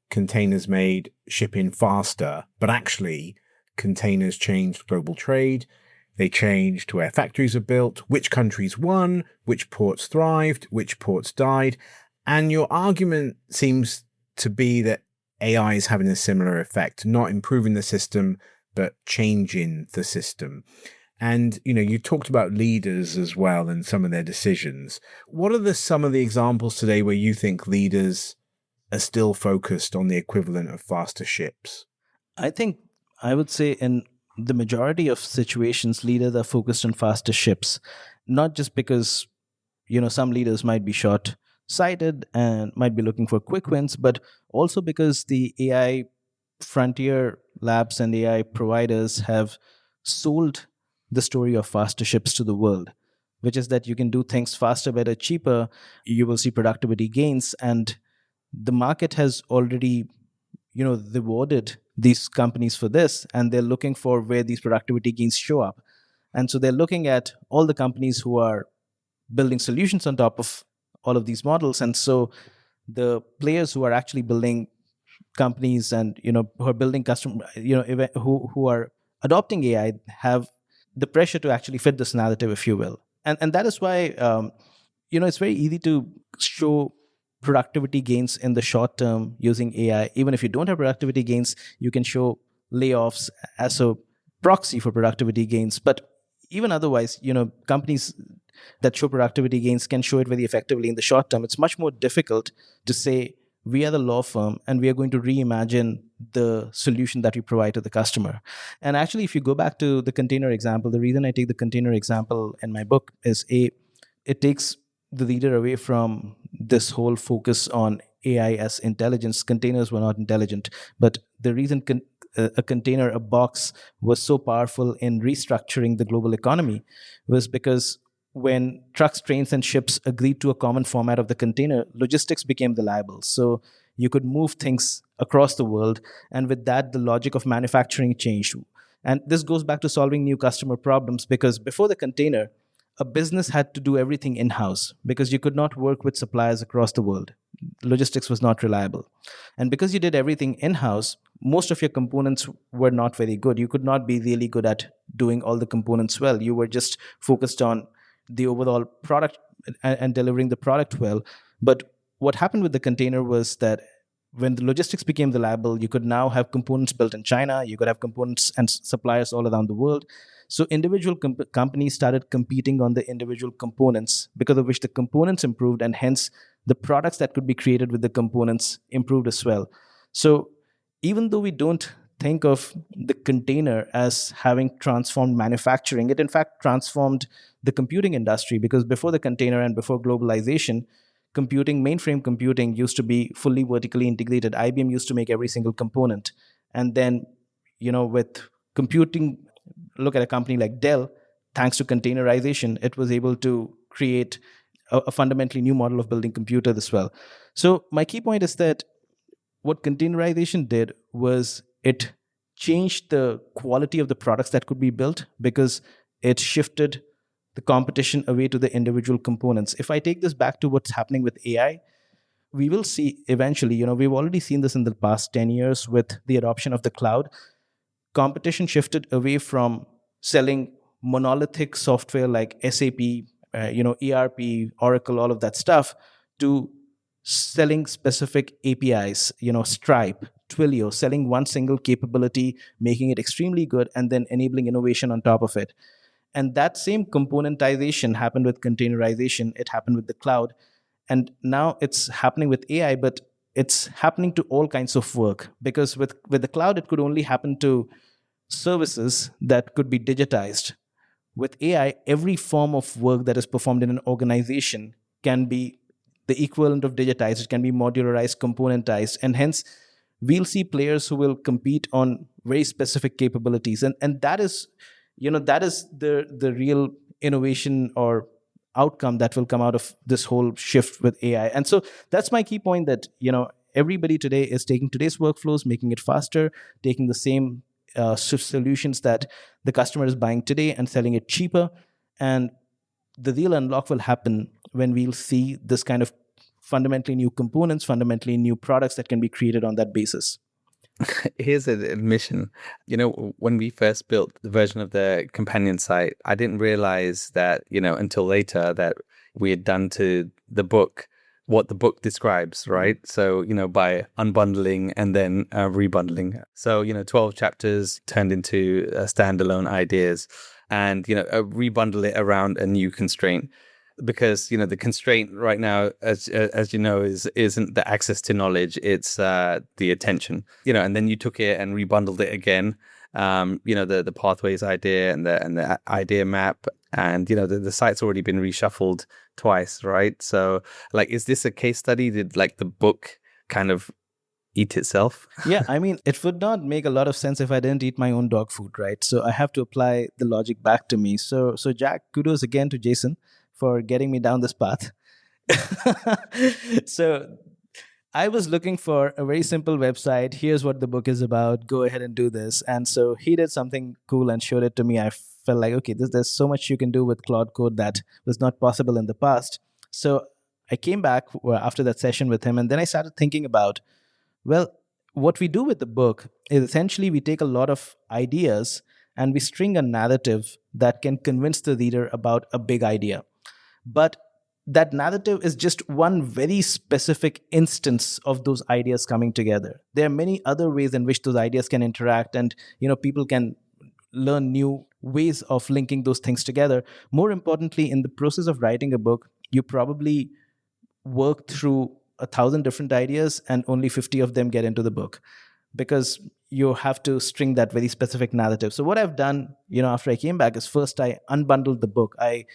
containers made shipping faster, but actually containers changed global trade. They changed where factories are built, which countries won, which ports thrived, which ports died. And your argument seems to be that AI is having a similar effect, not improving the system, but changing the system. And, you talked about leaders as well and some of their decisions. What are some of the examples today where you think leaders are still focused on the equivalent of faster ships? I think I would say in the majority of situations, leaders are focused on faster ships, not just because, some leaders might be short-sighted and might be looking for quick wins, but also because the AI frontier labs and AI providers have sold the story of faster ships to the world, which is that you can do things faster, better, cheaper. You will see productivity gains. And the market has already, rewarded these companies for this. And they're looking for where these productivity gains show up. And so they're looking at all the companies who are building solutions on top of all of these models. And so the players who are actually building companies and, who are building who are adopting AI have the pressure to actually fit this narrative, if you will. And that is why, it's very easy to show productivity gains in the short term using AI. Even if you don't have productivity gains, you can show layoffs as a proxy for productivity gains. But even otherwise, companies that show productivity gains can show it very effectively in the short term. It's much more difficult to say, we are the law firm and we are going to reimagine the solution that we provide to the customer. And actually, if you go back to the container example, the reason I take the container example in my book is it takes the leader away from this whole focus on AI as intelligence. Containers were not intelligent, but the reason a container, a box, was so powerful in restructuring the global economy was because when trucks, trains, and ships agreed to a common format of the container, logistics became reliable. So you could move things across the world. And with that, the logic of manufacturing changed. And this goes back to solving new customer problems, because before the container, a business had to do everything in-house because you could not work with suppliers across the world. Logistics was not reliable. And because you did everything in-house, most of your components were not very good. You could not be really good at doing all the components well. You were just focused on the overall product and delivering the product well. But what happened with the container was that when the logistics became reliable, you could now have components built in China, you could have components and suppliers all around the world. So individual companies started competing on the individual components, because of which the components improved, and hence the products that could be created with the components improved as well. So even though we don't think of the container as having transformed manufacturing, it in fact transformed the computing industry, because before the container and before globalization, mainframe computing used to be fully vertically integrated. IBM used to make every single component. And then, with computing, look at a company like Dell, thanks to containerization, it was able to create a fundamentally new model of building computers as well. So my key point is that what containerization did was it changed the quality of the products that could be built, because it shifted the competition away to the individual components. If I take this back to what's happening with AI, we will see eventually, we've already seen this in the past 10 years with the adoption of the cloud. Competition shifted away from selling monolithic software like SAP, ERP, Oracle, all of that stuff, to selling specific APIs, Stripe, Twilio, selling one single capability, making it extremely good, and then enabling innovation on top of it. And that same componentization happened with containerization. It happened with the cloud. And now it's happening with AI, but it's happening to all kinds of work. Because with the cloud, it could only happen to services that could be digitized. With AI, every form of work that is performed in an organization can be the equivalent of digitized. It can be modularized, componentized. And hence, we'll see players who will compete on very specific capabilities. And that is the real innovation or outcome that will come out of this whole shift with AI. And so that's my key point, that everybody today is taking today's workflows, making it faster, taking the same solutions that the customer is buying today and selling it cheaper. And the real unlock will happen when we'll see this kind of fundamentally new components, fundamentally new products that can be created on that basis. Here's an admission. When we first built the version of the companion site, I didn't realize that, until later, that we had done to the book what the book describes, right? So, by unbundling and then rebundling. So, 12 chapters turned into standalone ideas, and, rebundle it around a new constraint. Because the constraint right now, as you know, isn't the access to knowledge; it's the attention. And then you took it and rebundled it again. The pathways idea and the idea map, and the site's already been reshuffled twice, right? So, is this a case study? Did the book kind of eat itself? Yeah, I mean, it would not make a lot of sense if I didn't eat my own dog food, right? So I have to apply the logic back to me. So Jack, kudos again to Jason for getting me down this path. So I was looking for a very simple website. Here's what the book is about. Go ahead and do this. And so he did something cool and showed it to me. I felt like, okay, there's so much you can do with Claude Code that was not possible in the past. So I came back after that session with him, and then I started thinking about, well, what we do with the book is essentially we take a lot of ideas and we string a narrative that can convince the reader about a big idea. But that narrative is just one very specific instance of those ideas coming together. There are many other ways in which those ideas can interact, and people can learn new ways of linking those things together. More importantly, in the process of writing a book, you probably work through 1,000 different ideas and only 50 of them get into the book, because you have to string that very specific narrative. So what I've done, after I came back, is first I unbundled the book. I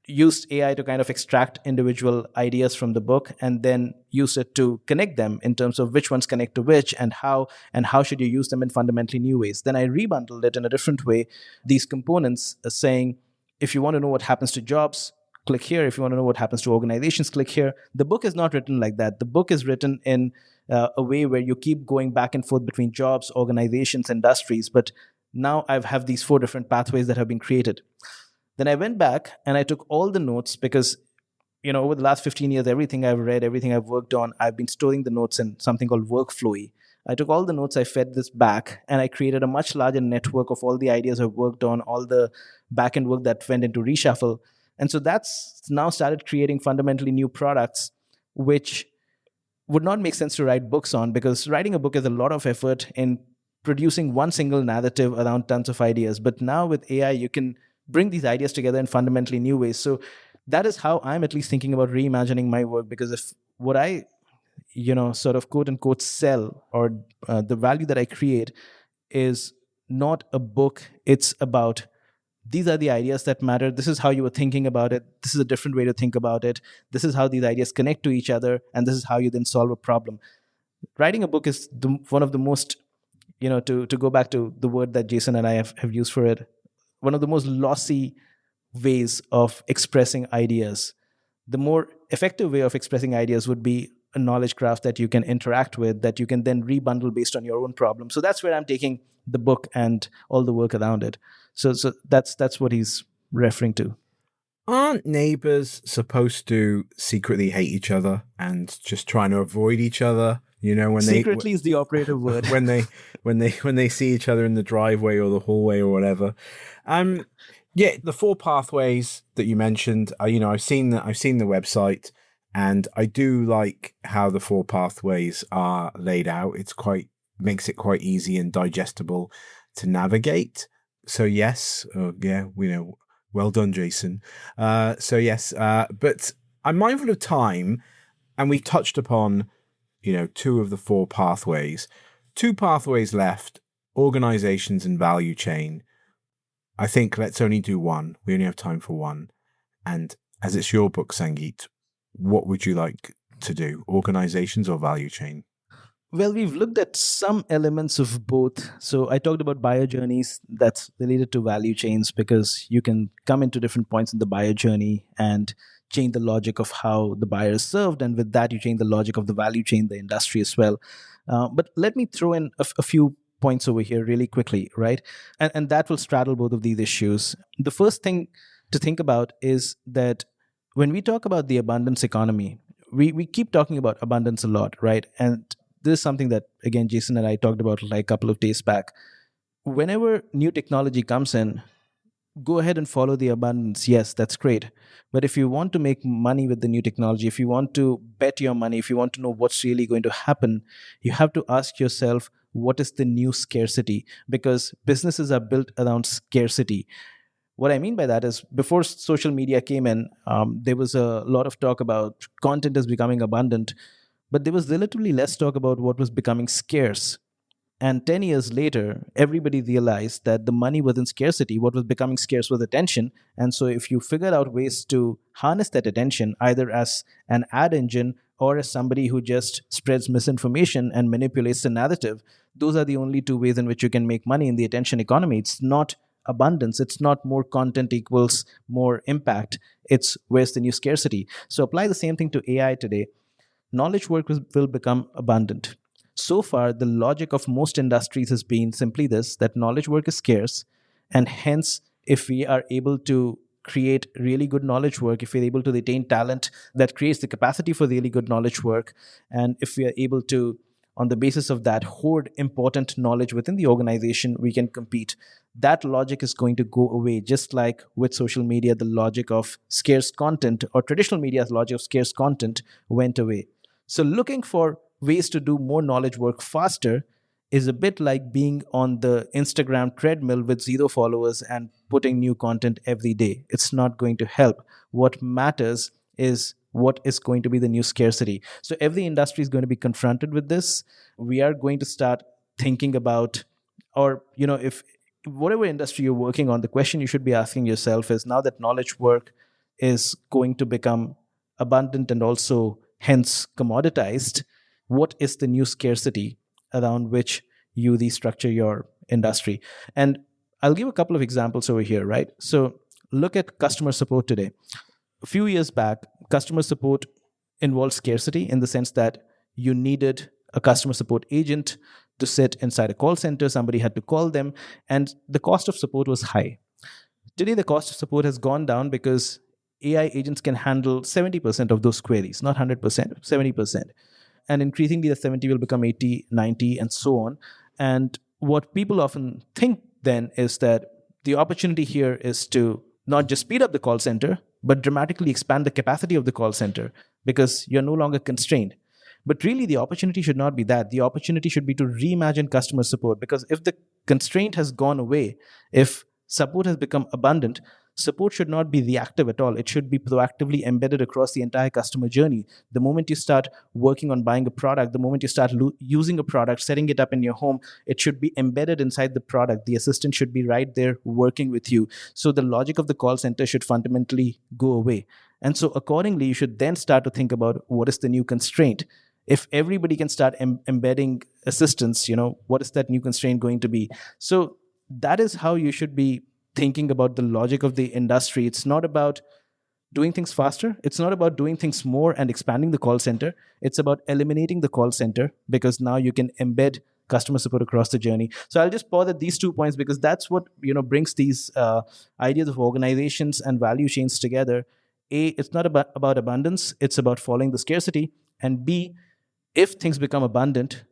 used AI to kind of extract individual ideas from the book and then use it to connect them in terms of which ones connect to which and how should you use them in fundamentally new ways. Then I rebundled it in a different way, these components, saying, if you want to know what happens to jobs, click here. If you want to know what happens to organizations, click here. The book is not written like that. The book is written in a way where you keep going back and forth between jobs, organizations, industries. But now I have these 4 different pathways that have been created. Then I went back and I took all the notes, because, over the last 15 years, everything I've read, everything I've worked on, I've been storing the notes in something called Workflowy. I took all the notes, I fed this back, and I created a much larger network of all the ideas I've worked on, all the back-end work that went into Reshuffle. And so that's now started creating fundamentally new products, which would not make sense to write books on, because writing a book is a lot of effort in producing one single narrative around tons of ideas. But now with AI, you can bring these ideas together in fundamentally new ways. So that is how I'm at least thinking about reimagining my work, because if what I, sort of quote unquote sell, or the value that I create is not a book, it's about these are the ideas that matter. This is how you were thinking about it. This is a different way to think about it. This is how these ideas connect to each other. And this is how you then solve a problem. Writing a book is one of the most, to go back to the word that Jason and I have used for it, one of the most lossy ways of expressing ideas. The more effective way of expressing ideas would be a knowledge graph that you can interact with, that you can then rebundle based on your own problem. So that's where I'm taking the book and all the work around it. So that's what he's referring to. Aren't neighbors supposed to secretly hate each other and just trying to avoid each other? When secretly is the operative word. when they see each other in the driveway or the hallway or whatever. Yeah, the 4 pathways that you mentioned. I've seen the website, and I do like how the 4 pathways are laid out. Makes it quite easy and digestible to navigate. So yes, well done, Jason. So yes, but I'm mindful of time, and we touched upon, 2 of the 4 pathways. 2 pathways left: organizations and value chain. I think let's only do one. We only have time for one. And as it's your book, Sangeet, what would you like to do? Organizations or value chain? Well, we've looked at some elements of both. So I talked about buyer journeys. That's related to value chains, because you can come into different points in the buyer journey and change the logic of how the buyer is served. And with that, you change the logic of the value chain, the industry as well. But let me throw in a few points over here really quickly, right? And that will straddle both of these issues. The first thing to think about is that when we talk about the abundance economy, we keep talking about abundance a lot, right? And this is something that, again, Jason and I talked about like a couple of days back. Whenever new technology comes in, go ahead and follow the abundance. Yes, that's great. But if you want to make money with the new technology, if you want to bet your money, if you want to know what's really going to happen, you have to ask yourself, what is the new scarcity? Because businesses are built around scarcity. What I mean by that is, before social media came in, there was a lot of talk about content is becoming abundant, but there was relatively less talk about what was becoming scarce. And 10 years later, everybody realized that the money wasn't scarcity. What was becoming scarce was attention. And so if you figured out ways to harness that attention, either as an ad engine or as somebody who just spreads misinformation and manipulates the narrative, those are the only 2 ways in which you can make money in the attention economy. It's not abundance. It's not more content equals more impact. It's where's the new scarcity. So apply the same thing to AI today. Knowledge work will become abundant. So far, the logic of most industries has been simply this, that knowledge work is scarce. And hence, if we are able to create really good knowledge work, if we're able to retain talent that creates the capacity for really good knowledge work, and if we are able to, on the basis of that, hoard important knowledge within the organization, we can compete. That logic is going to go away, just like with social media, the logic of scarce content, or traditional media's logic of scarce content, went away. So looking for ways to do more knowledge work faster is a bit like being on the Instagram treadmill with 0 followers and putting new content every day. It's not going to help. What matters is what is going to be the new scarcity. So every industry is going to be confronted with this. We are going to start thinking about, or, if whatever industry you're working on, the question you should be asking yourself is, now that knowledge work is going to become abundant and also hence commoditized, what is the new scarcity around which you restructure your industry? And I'll give a couple of examples over here, right? So look at customer support today. A few years back, customer support involved scarcity in the sense that you needed a customer support agent to sit inside a call center. Somebody had to call them, and the cost of support was high. Today, the cost of support has gone down because AI agents can handle 70% of those queries, not 100%, 70%. And increasingly, the 70 will become 80, 90, and so on. And what people often think then is that the opportunity here is to not just speed up the call center, but dramatically expand the capacity of the call center, because you're no longer constrained. But really, the opportunity should not be that. The opportunity should be to reimagine customer support, because if the constraint has gone away, if support has become abundant, support should not be reactive at all. It should be proactively embedded across the entire customer journey. The moment you start working on buying a product, the moment you start using a product, setting it up in your home, it should be embedded inside the product. The assistant should be right there working with you. So the logic of the call center should fundamentally go away. And so accordingly, you should then start to think about what is the new constraint. If everybody can start embedding assistance, what is that new constraint going to be? So that is how you should be thinking about the logic of the industry. It's not about doing things faster. It's not about doing things more and expanding the call center. It's about eliminating the call center, because now you can embed customer support across the journey. So I'll just pause at these 2 points, because that's what brings these ideas of organizations and value chains together. A, it's not about abundance. It's about following the scarcity. And B, if things become abundant,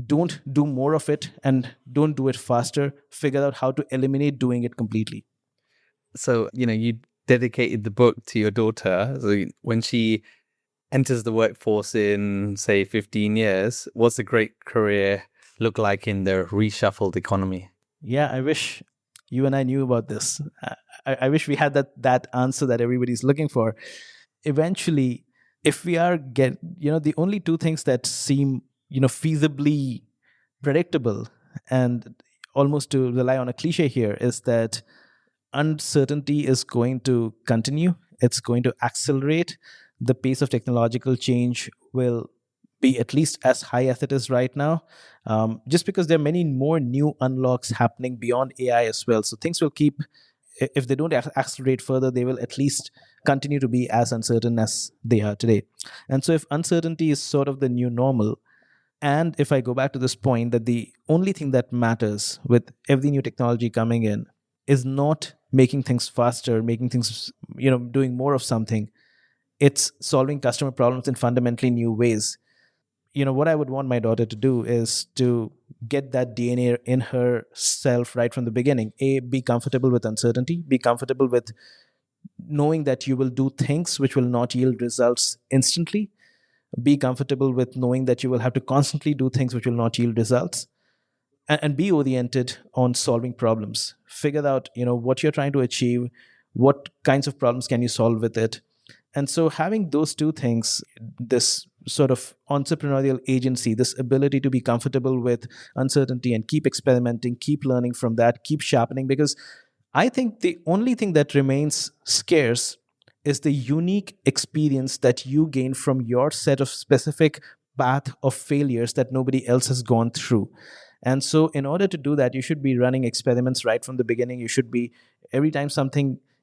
don't do more of it and don't do it faster. Figure out how to eliminate doing it completely. So, you dedicated the book to your daughter. So when she enters the workforce in, say, 15 years, what's a great career look like in the reshuffled economy? Yeah, I wish you and I knew about this. I wish we had that answer that everybody's looking for. Eventually, if we are the only two things that seem feasibly predictable, and almost to rely on a cliche here, is that uncertainty is going to continue. It's going to accelerate. The pace of technological change will be at least as high as it is right now, just because there are many more new unlocks happening beyond AI as well. So things will keep, if they don't accelerate further, they will at least continue to be as uncertain as they are today. And so if uncertainty is sort of the new normal, and if I go back to this point that the only thing that matters with every new technology coming in is not making things faster, making things, doing more of something, it's solving customer problems in fundamentally new ways. What I would want my daughter to do is to get that DNA in herself right from the beginning. A, be comfortable with uncertainty, be comfortable with knowing that you will do things which will not yield results instantly. Be comfortable with knowing that you will have to constantly do things which will not yield results, and be oriented on solving problems. Figure out, what you're trying to achieve, what kinds of problems can you solve with it. And so having those two things, this sort of entrepreneurial agency, this ability to be comfortable with uncertainty and keep experimenting, keep learning from that, keep sharpening, because I think the only thing that remains scarce is the unique experience that you gain from your set of specific path of failures that nobody else has gone through. And so in order to do that, you should be running experiments right from the beginning. You should be, every time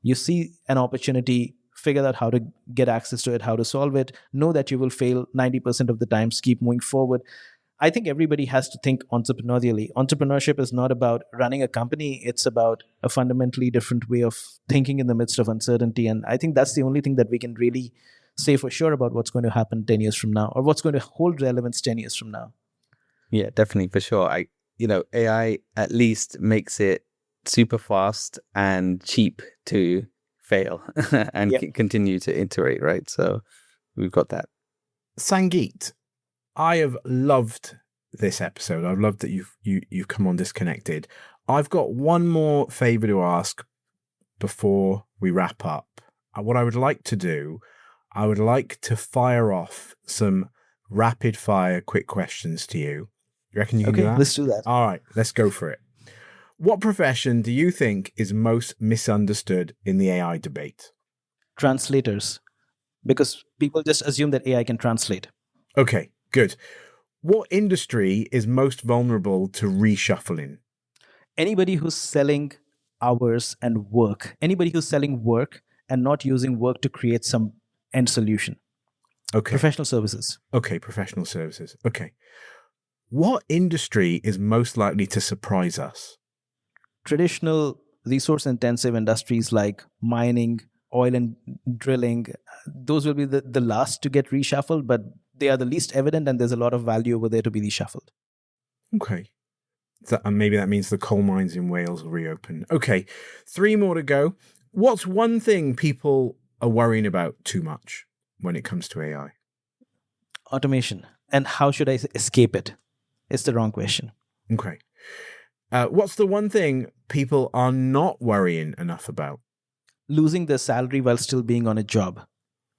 you see an opportunity, figure out how to get access to it, how to solve it, know that you will fail 90% of the times, keep moving forward. I think everybody has to think entrepreneurially. Entrepreneurship is not about running a company. It's about a fundamentally different way of thinking in the midst of uncertainty. And I think that's the only thing that we can really say for sure about what's going to happen 10 years from now, or what's going to hold relevance 10 years from now. Yeah, definitely, for sure. AI at least makes it super fast and cheap to fail and continue to iterate, right? So we've got that. Sangeet, I have loved this episode. I've loved that you've come on Disconnected. I've got one more favor to ask before we wrap up. What I would like to do, I would like to fire off some rapid fire quick questions to you. You reckon you can do that? Let's do that. All right, let's go for it. What profession do you think is most misunderstood in the AI debate? Translators, because people just assume that AI can translate. Okay, good. What industry is most vulnerable to reshuffling? Anybody who's selling hours and work. Anybody who's selling work and not using work to create some end solution. Okay. Professional services. Okay, professional services. Okay. What industry is most likely to surprise us? Traditional resource-intensive industries like mining, oil and drilling, those will be the last to get reshuffled, but they are the least evident, and there's a lot of value over there to be reshuffled. Okay. And maybe that means the coal mines in Wales will reopen. Okay, 3 more to go. What's one thing people are worrying about too much when it comes to AI? Automation. and how should I escape it? It's the wrong question. Okay. What's the one thing people are not worrying enough about? Losing their salary while still being on a job.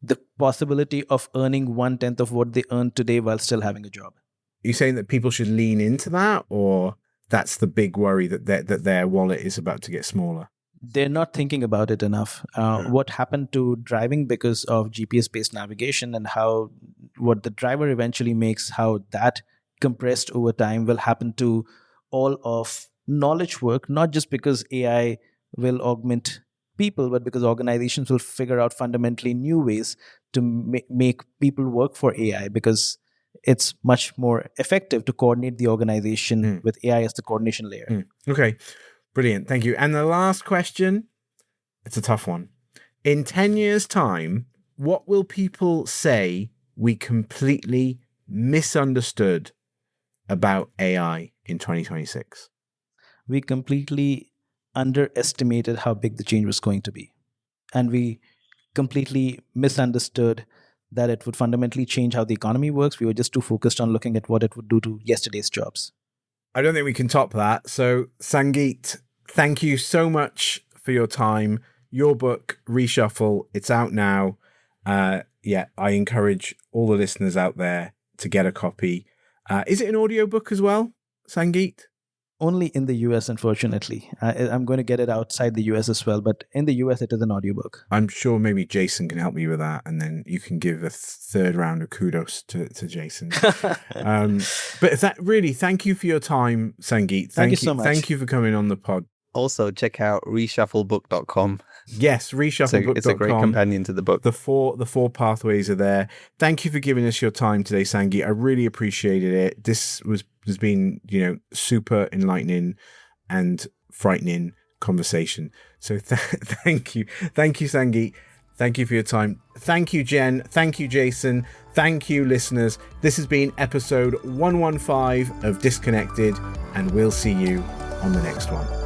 The possibility of earning 1/10 of what they earn today while still having a job. Are you saying that people should lean into that, or that's the big worry that their wallet is about to get smaller? They're not thinking about it enough. What happened to driving because of GPS-based navigation, and how what the driver eventually makes, how that compressed over time will happen to all of knowledge work, not just because AI will augment people, but because organizations will figure out fundamentally new ways to make people work for AI, because it's much more effective to coordinate the organization with AI as the coordination layer. Okay, brilliant. Thank you. And the last question, it's a tough one. In 10 years' time, what will people say we completely misunderstood about AI in 2026? We completely underestimated how big the change was going to be. And we completely misunderstood that it would fundamentally change how the economy works. We were just too focused on looking at what it would do to yesterday's jobs. I don't think we can top that. So, Sangeet, thank you so much for your time. Your book, Reshuffle, it's out now. I encourage all the listeners out there to get a copy. Is it an audiobook as well, Sangeet? Only in the US, unfortunately. I'm going to get it outside the US as well, but in the US, it is an audiobook. I'm sure maybe Jason can help me with that, and then you can give a third round of kudos to Jason. But thank you for your time, Sangeet. Thank you so much. Thank you for coming on the pod. Also, check out reshufflebook.com. Yes, reshufflebook.com. It's a great companion to the book. The four pathways are there. Thank you for giving us your time today, Sangeet. I really appreciated it. This has been, super enlightening and frightening conversation. So thank you. Thank you, Sangeet. Thank you for your time. Thank you, Jen. Thank you, Jason. Thank you, listeners. This has been episode 115 of Disconnected, and we'll see you on the next one.